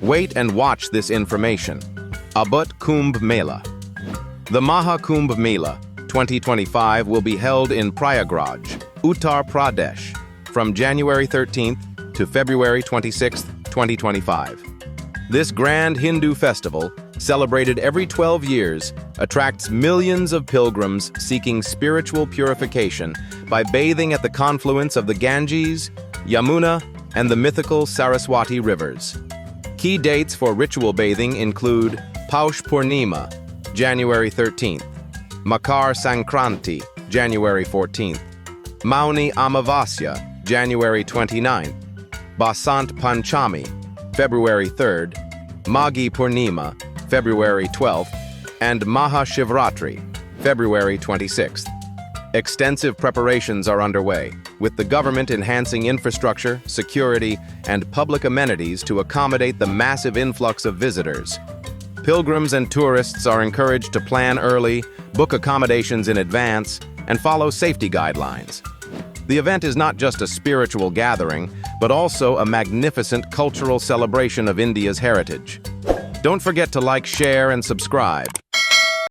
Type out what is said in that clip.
Wait and watch this information. About Kumbh Mela. The Maha Kumbh Mela 2025 will be held in Prayagraj, Uttar Pradesh, from January 13th to February 26th, 2025. This grand Hindu festival, celebrated every 12 years, attracts millions of pilgrims seeking spiritual purification by bathing at the confluence of the Ganges, Yamuna, and the mythical Saraswati rivers. Key dates for ritual bathing include Paush Purnima, January 13th, Makar Sankranti, January 14th, Mauni Amavasya, January 29th, Basant Panchami, February 3rd, Maghi Purnima, February 12th, and Maha Shivratri, February 26th. Extensive preparations are underway, with the government enhancing infrastructure, security, and public amenities to accommodate the massive influx of visitors. Pilgrims and tourists are encouraged to plan early, book accommodations in advance, and follow safety guidelines. The event is not just a spiritual gathering, but also a magnificent cultural celebration of India's heritage. Don't forget to like, share, and subscribe.